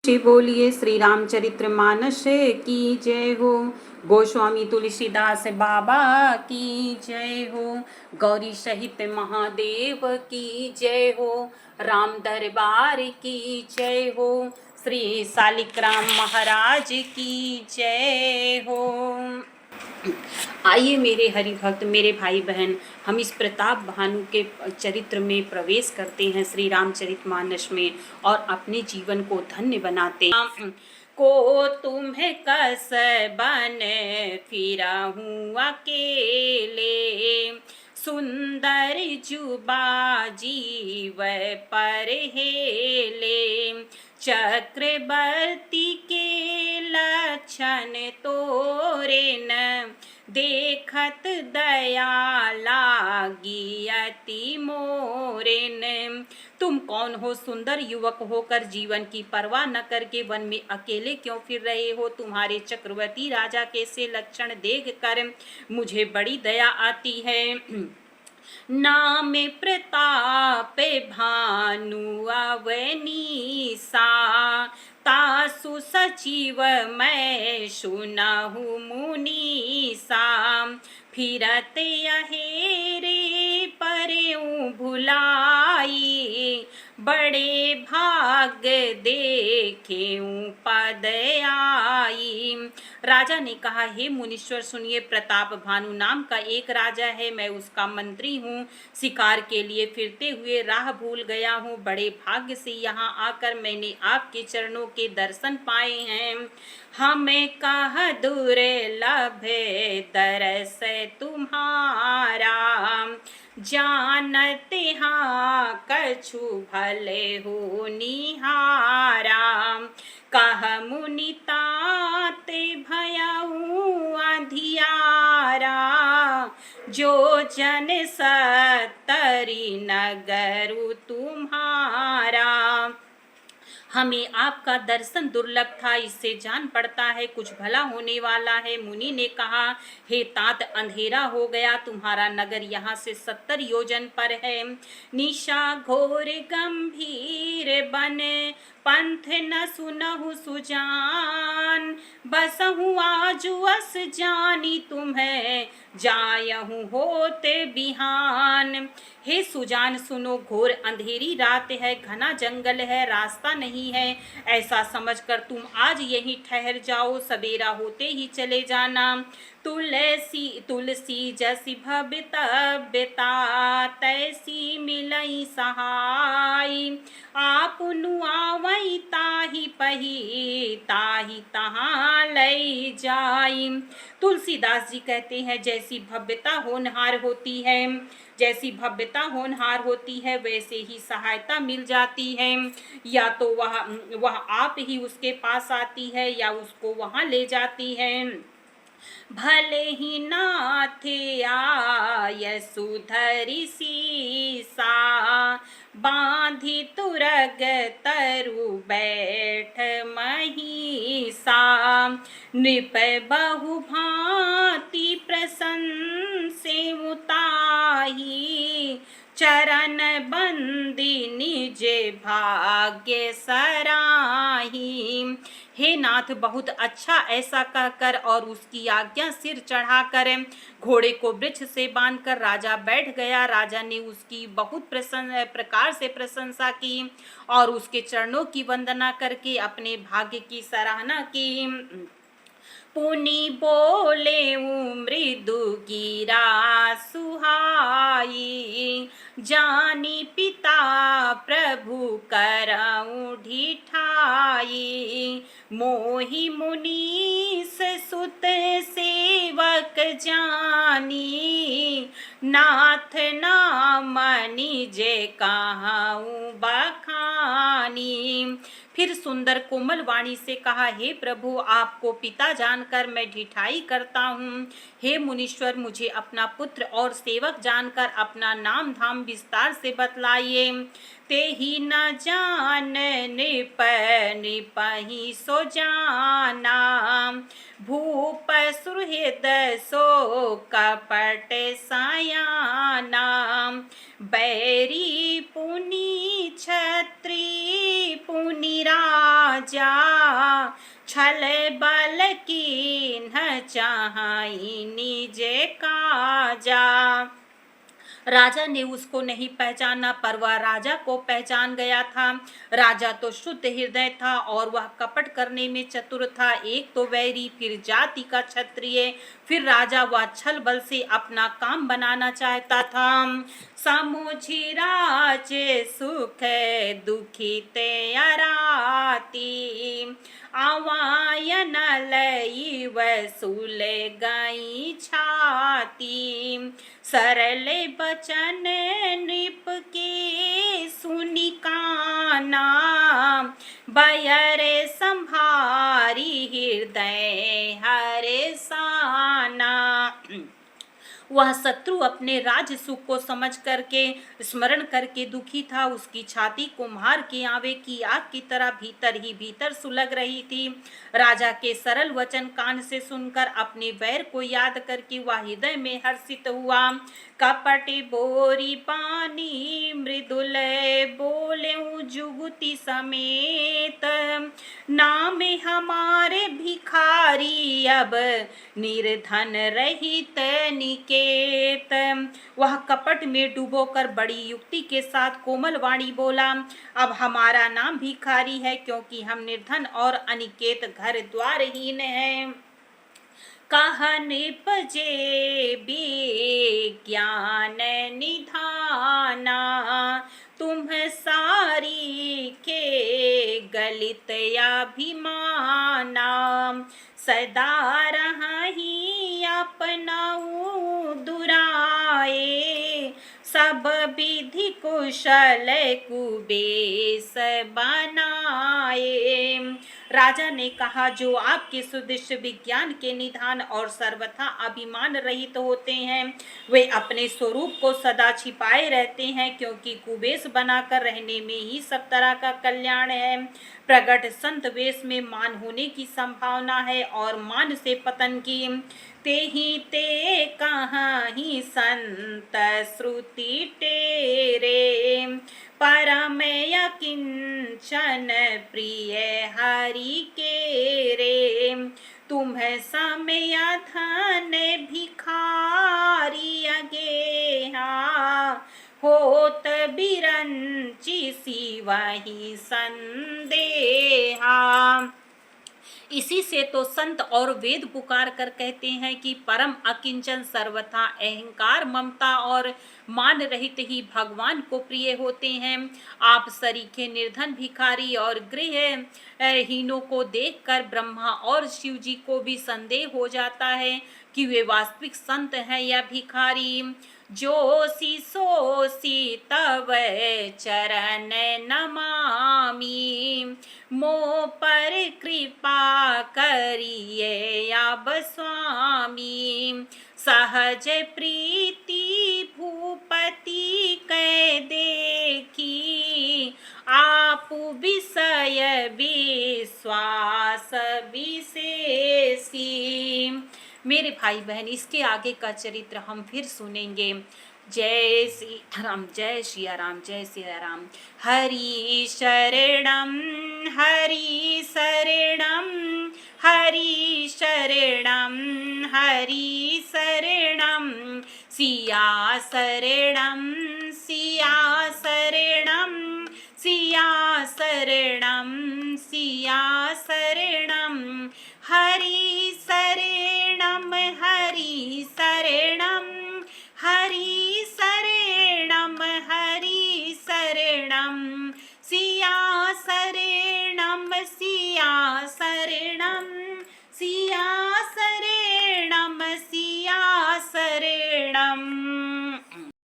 श्री बोलिए श्री रामचरित्र मानस की जय हो। गोस्वामी तुलसीदास बाबा की जय हो। गौरी सहित महादेव की जय हो। राम दरबार की जय हो। श्री शालिग्राम महाराज की जय हो। आइए मेरे हरि भक्त, मेरे भाई बहन, हम इस प्रताप भानु के चरित्र में प्रवेश करते हैं, श्री रामचरितमानस में, और अपने जीवन को धन्य बनाते हैं। को तुम्हें कस बन फिरा हूँ अकेले, सुंदर जुबा जीव पर हेले, चक्रवर्ती के लक्षण तोरे न, देखत दया लागी अति मोरेन। तुम कौन हो सुंदर युवक होकर, जीवन की परवाह न करके वन में अकेले क्यों फिर रहे हो? तुम्हारे चक्रवर्ती राजा के से लक्षण देख कर मुझे बड़ी दया आती है। नाम प्रताप भानु अवनीसा, तासु सचिव मैं सुनहु मुनीसा, फिरत अहेरे परऊं भुलाई, बड़े भाग देखेऊं पद आई। राजा ने कहा, हे मुनीश्वर सुनिए, प्रताप भानु नाम का एक राजा है, मैं उसका मंत्री हूँ। शिकार के लिए फिरते हुए राह भूल गया हूँ। बड़े भाग्य से यहाँ आकर मैंने आपके चरणों के दर्शन पाए हैं। हमें कह दुर्लभ दरस तुम्हारा, जानते हाँ कछु भले हो निहारा, कह मुनि तात भयऊ अंधियारा, जो जन सत्तरी नगरु तुम्हारा। हमें आपका दर्शन दुर्लभ था, इससे जान पड़ता है कुछ भला होने वाला है। मुनि ने कहा, हे तात, अंधेरा हो गया, तुम्हारा नगर यहाँ से 70 योजन पर है। निशा घोर गंभीर बन, पंथ न सुनहु सुजान, बसहु आजु अस जानी तुम्हें, जायहु होते बिहान। हे सुजान सुनो, घोर अंधेरी रात है, घना जंगल है, रास्ता नहीं है। ऐसा समझकर तुम आज यहीं ठहर जाओ, सवेरा होते ही चले जाना। तुलसी तुलसी जसी भवितव्यता, तैसी मिलई सहाय, आपनु आवई ताहि पही, ताहि तहाँ लई जाई। तुलसीदास जी कहते हैं, जैसी भव्यता होनहार होती है, जैसी भव्यता होनहार होती है, वैसे ही सहायता मिल जाती है। या तो वह आप ही उसके पास आती है या उसको वहां ले जाती है। भले ही नाथ आय सुधरि सीसा, बांधी तुरग तरु बैठ महिषा, नृप बहु भांति प्रशंसे उताही, चरण बंदी निज भाग्य सराही। हे नाथ, बहुत अच्छा, ऐसा कहकर और उसकी आज्ञा सिर चढ़ाकर घोड़े को वृक्ष से बांधकर राजा बैठ गया। राजा ने उसकी बहुत प्रकार से प्रशंसा की और उसके चरणों की वंदना करके अपने भाग्य की सराहना की। पुनि बोले मृदु गिरा सुहाई, जानी पिता प्रभु करऊं ढिठाई, मोहि मुनीस सुत सेवक जानी, नाथ नाम निज कहऊं बखानी। फिर सुंदर कोमल वाणी से कहा, हे प्रभु, आपको पिता जानकर मैं ढिठाई करता हूँ। हे मुनीश्वर, मुझे अपना पुत्र और सेवक जानकर अपना नाम धाम विस्तार से बतलाइए। ते ही न जान नृप नृपहि सो जाना, भूप सुहृद सो कपट सयाना, बैरी पुनि छत्री पुनि राजा, छल बल कीन्ह चाहि निज काजा। राजा ने उसको नहीं पहचाना, पर वह राजा को पहचान गया था। राजा तो शुद्ध हृदय था और वह कपट करने में चतुर था। एक तो वैरी, फिर जाति का क्षत्रिय, फिर राजा। वह छल बल से अपना काम बनाना चाहता था। समुझि राज सुख दुखित अराती, आवायन लई वसूल गई छाती। सरल बचन नृप के सुनि काना, बयर संभारी हृदय हरसाना। वह शत्रु अपने राज सुख को समझ करके स्मरण करके दुखी था। उसकी छाती कुम्हार के आवे की आग की तरह भीतर ही भीतर सुलग रही थी। राजा के सरल वचन कान से सुनकर अपने वैर को याद करके वह हृदय में हर्षित हुआ। कपट बोरी पानी मृदुल बोले जुगुति समेत, नाम हमारे भिखारी अब निर्धन रहित निकेत। वह कपट में डूबोकर बड़ी युक्ति के साथ कोमल वाणी बोला, अब हमारा नाम भिखारी है, क्योंकि हम निर्धन और अनिकेत घर द्वारहीन हैं। कह निपजे विज्ञान निधाना, तुम सारी के गलित अभिमाना। सदा रही अपनाऊ दुराए, सब विधि कुशल कुबेश बनाए। राजा ने कहा, जो आपके सुदृश्य विज्ञान के निधान और सर्वथा अभिमान रहित होते हैं, वे अपने स्वरूप को सदा छिपाए रहते हैं, क्योंकि कुबेश बनाकर रहने में ही सब तरह का कल्याण है। प्रगट संत वेश में मान होने की संभावना है और मान से पतन की। ते ही ते कहाँ ही संत श्रुति टेरे, परम किंचन प्रिय हरि के रे। तुम समय धन भिखारी अगेहा, होत बिरंची सिवहि संदेहा। इसी से तो संत और वेद पुकार कर कहते हैं कि परम अकिंचन, सर्वथा अहंकार, ममता और मान रहित ही भगवान को प्रिय होते हैं। आप सरीखे निर्धन भिखारी और गृह हीनों को देखकर ब्रह्मा और शिव जी को भी संदेह हो जाता है कि वे वास्तविक संत हैं या भिखारी। जोशी सोशी तव चरण नमामि, मो पर कृपा करिए अब स्वामी। सहज प्रीति भूपति कै देखी, आप विषय विश्वास विशेषी। मेरे भाई बहन, इसके आगे का चरित्र हम फिर सुनेंगे। जय श्री राम, जय श्री राम, जय श्री राम। हरि शरणम हरि शरणम, हरि शरणम हरि शरणम। सिया शरणम सिया शरणम, सिया शरणम सिया शरणम। हरि शरणम हरि शरणम, हरि शरणम हरि शरणम। सिया शरणम सिया शरणम,